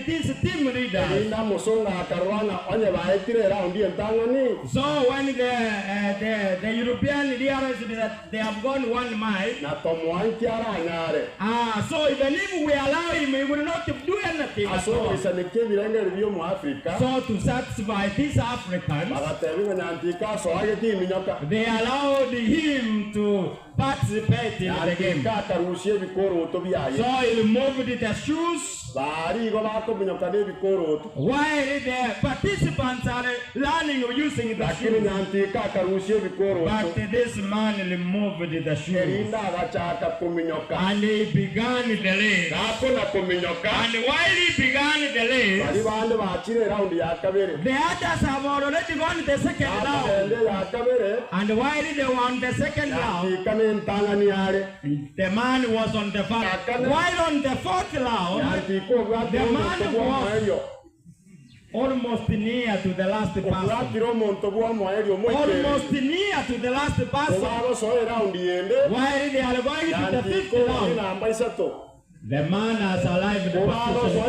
this team leader. So when the European leaders they have gone 1 mile. So even if we allow him, he will not do anything. So to satisfy these Africans, they allowed him to participate in the game. So he removed the shoes. While the participants are learning using the shoes, but this man removed the shoes and he began the race. And while he began the race, the others have already won the second round. And while they won the second round, the man was on the fourth. While on the fourth round, the man was almost near to the last person. Almost near to the last person. While they are going to the fifth round, the man has arrived the position.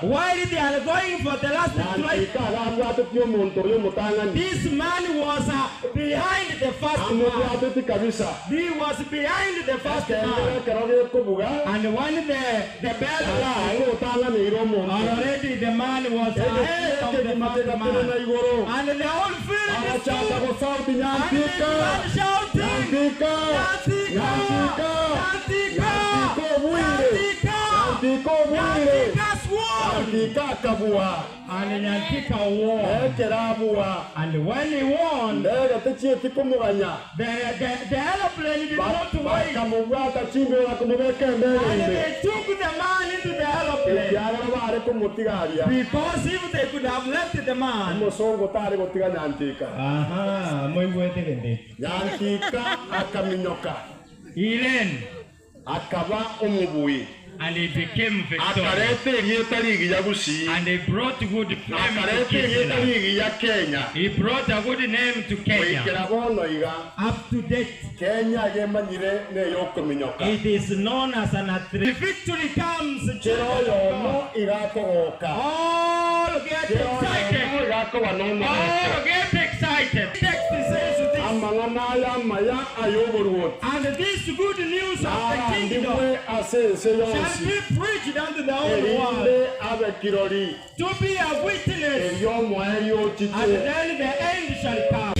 While they are going for the last strike, this man was behind the first man. He was behind the first man. And when the bell rang, already the man was ahead of the first man. And the whole field is shouting, and Nyantika won. And when he won, the aeroplane did not wait. And they took the man into the aeroplane. Because if they could have left the man, he ran. And he became victorious. And he brought good fame to Kenya. He brought a good name to Kenya. Up to date, it is known as an athlete. The victory comes. All get excited. All get excited. Text says this. And this good news of the kingdom shall be preached unto the whole world to be a witness, and then the end shall come.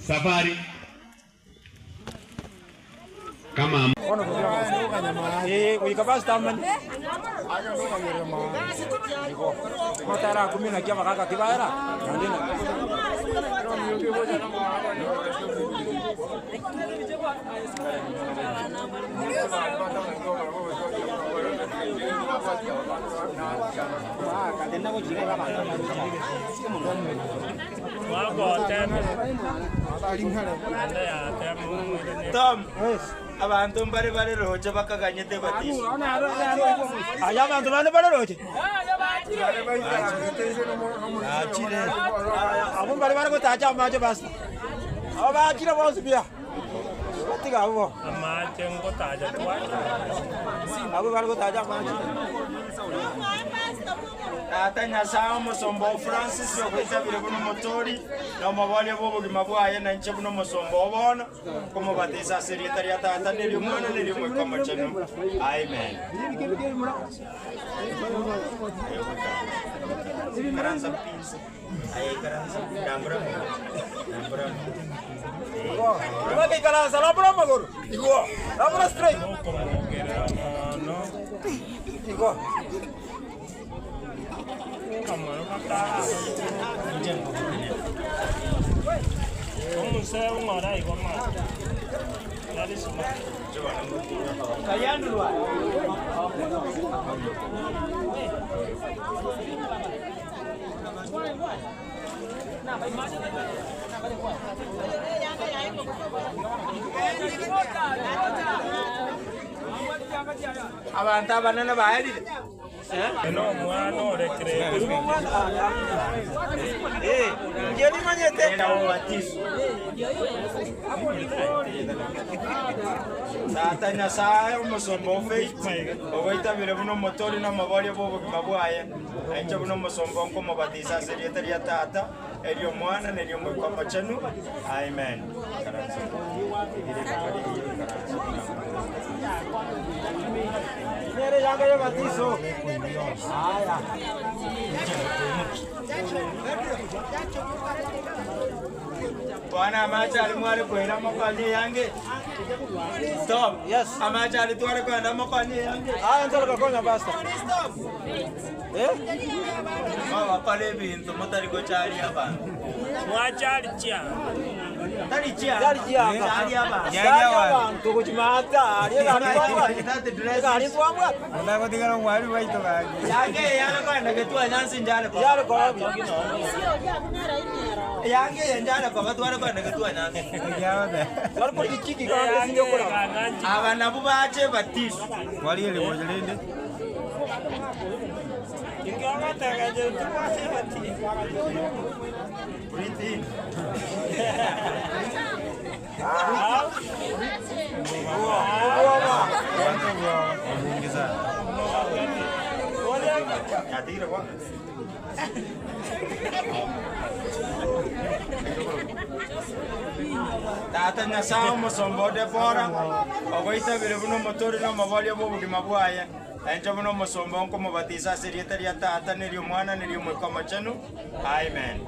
Safari kama Tom, abantu bari roje bakaganyete batisha. Aya abantu bari roje. Achire. Abo bari gutacha amaje basi. Aba akira bose bia. Batiga abo. Amache ngotaja twaje. Abo bargo taja amache. Ata Nyasaye Musombo Francis okwitabire buno motori n'amabali bobo gimabwaye na nche buno Musombo bona como bateza serieta ya tata neri mwana neri mwe kama chenu. Amen. Karanza peace. Ay karanza dambra. Iba ke karanza labra magoro. Igo. Labra straight. No. Igo. Kamaro kata. Como se ngora igual más. Dari semua. Kalian duluan. Abantu abanana bahari. No, mwana recreo. Jadi manyete batizo. Tata Nyasaye Musombo faith. Ogoitabire buno motori n'amabali bobo gimabwaye. Aincha buno Musombo nko batiza serieta ya tata. Elio mwana nelio mwekwa chenu. Amen. Nere yanga ya batizo. Haya. Bwana amacha alimwale kwenda mapani yange. Stop. Yes. Amacha alitwale kwenda mapani yange. Haya ntolo konya basta. Stop. Mama pale bintu motari ko chali hapa. Mwachali chia. Tari chia. Chali hapa. Chali tuko chimata. Ali kwamba. Ndako tingala mwali waito gaji. Yange yana kwenda ketua nyansi njale kwa. Yale kwa. Yange njale kwa watu wale kwenda ketua nyansi. Yawe. Walipo kichiki kwa ndio kwa. Abana bubache batizo. Wali ile moja lende. Ingawa tagaje tupase bati. Breathe in. Yatira kwa. Tata Nyasaye Musombo de fora. Ogoitabire buno motori n'amabali bobo gimabwaye. Enja buno Musombo nko mubatiza serieta ya tata neri mwana neri mwekwa machenu. Amen.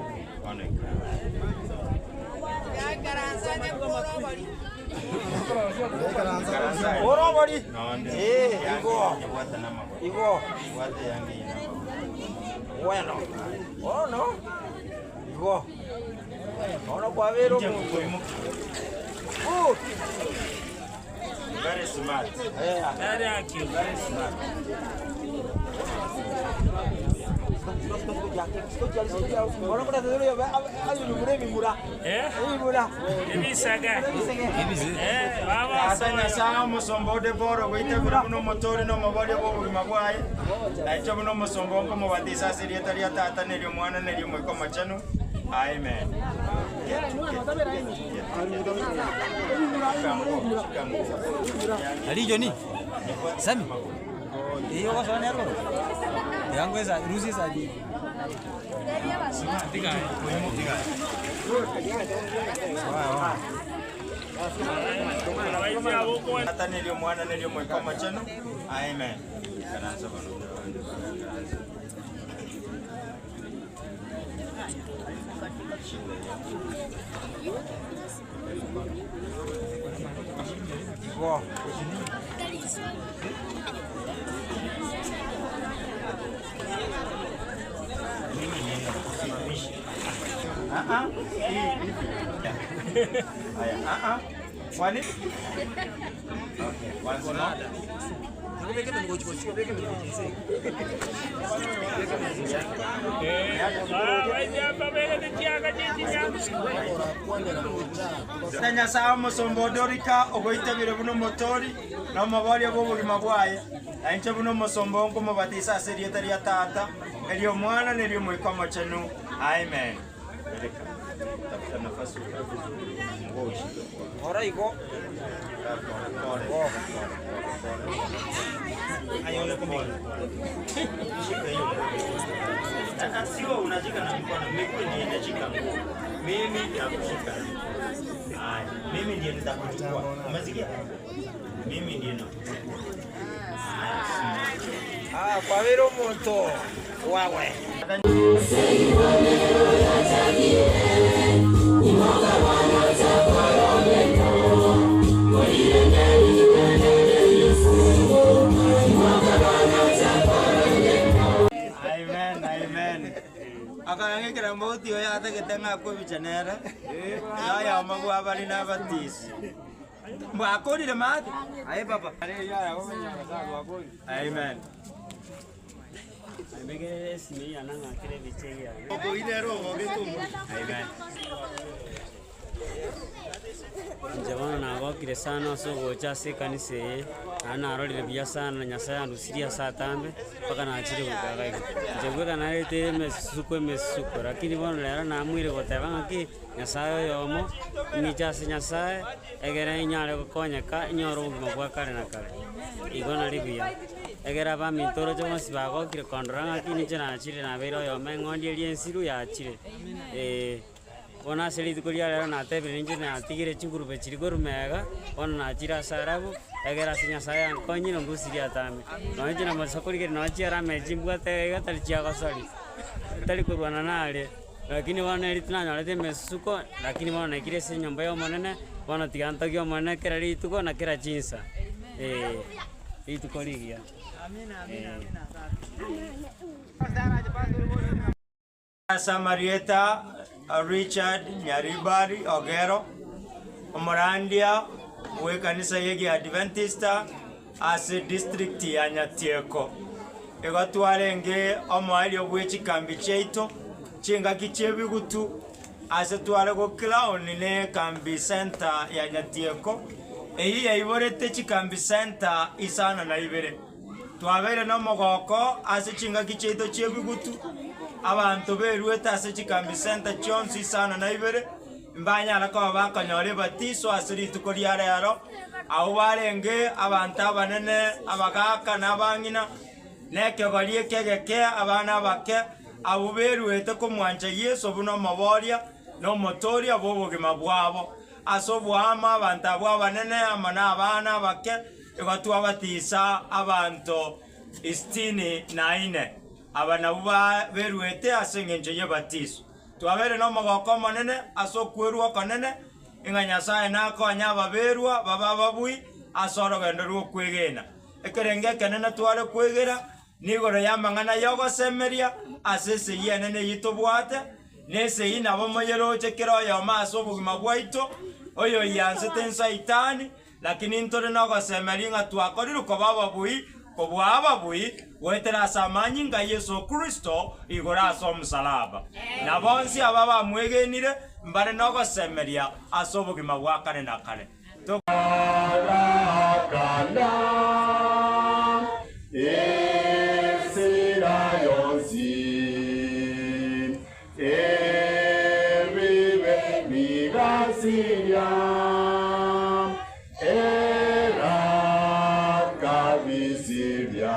Oro bari. Igo. Igo. Bueno. Oh no. Igo. Oro kwa vero. Very smart. Very cute. Very smart. Orang pada dulu ya, ayo lumure murah. Murah. Ini saga. Baba. Tata Nyasaye Musombo de boro, goitabire buno motori no mabali bobo gimabwaye. Aicha buno Musombo nko mubatiza serieta ya tata neri mwana neri mwekwa machenu. Amen. Ali Joni. Sami. Iyo kwa sana yaro. Yangu esa rusi sadi. Tiga. Tata neri mwana neri mwekwa machenu. Amen. Karanza bano. Wow. Wani? Okay, once more. Tata Nyasaye Musombo dorika ogoitabire buno motori n'amabali bobo gimabwaye. Aincha buno Musombo nko mubatiza serieta ya tata elio mwana nelio mwekwa machenu. Amen. tafuta nafasi ngoshi Ora iko. ayole kumbi shika hiyo sio unashika na mkono miguu ndiye inashika mimi nitakushika haya mimi ndiye nitakuchukua umesikia mimi ndiye nakuchukua kwa vero moto wawe Amen. Akarange kiramboti oya ategetenga kwa bichanera. Ya magwa bali na batisi. Mwakorire mate. aye papa Amen. Mbege simi ananga kile bichege. Ogo ile roho getumu. Amen. Jabana na gokire sana so gocha se kanise ana arolire bia sana nyasa andusiria saa tambe paka na achire kugaga jegwega na rete mesuko lakini bono lera na mwire gotebanga ki nyasa yomo ni chase nyasa egera inyare gukonyeka inyoro ngima kwa kare na kare igona libia egera ba mitoro jomo sibago kire kondoranga kini chana achire na bero yo mengondi eliensiru ya achire ona seli tukuria lero na tebe ninje na tigire chukuru be chirigoro mega ona na chira sarabu egera sinya saya konyi no gusiria tame no nje na masokori no chira me jimbwa te ga tali chia gasari tali kurwana nale lakini wana elitna nyalete mesuko lakini wana kire sinya mbayo monene wana tiganta kyo monene kera lituko na kera jinsa litukoligia amina Samarieta Richard Nyaribari Ogero Omorandia we kanisa yegi Adventista ase district ya Nyatieko egotwarenge omwali obwechi kambi cheito chinga kichebigutu ase tware go clown ne kambi center ya Nyatieko eyi yaiborete chikambi center isana na ibere twabere no mogoko ase chinga kicheito chebigutu abantu berueta ase chikambi center chonsi sana na ibere mbanyara ko bakanyore batiso asiri tukoria rero aho barenge abantu abanene abagaka nabangina nekegorie kegeke abana bake abo beruete ko mwanje Yesu buno maboria no motoria bobogema bwabo aso bwama abantu abo abanene amana abana bake egotwa batisa abantu 64 abana buba beruete asengenje ye batiso twabere no magoko manene aso kwerwa kanene inganya sae na konya baberwa baba babui asoro gendo ru kwegena ekerenge kanene twale kwegera nigoro yamangana yogo semeria asese yenene yitobwate nese ina bomoyero chekero yo maso bugima bwaito oyo yanse tensa itani lakini ntore no gosemeria ngatwakoriro ko baba bui ko bwaba bui wetera samanyi nga Yesu Kristo igora so msalaba na bonsi ababa mwegenire mbare no gosemeria asobugima bwa kane na kane to Era Cavizivia.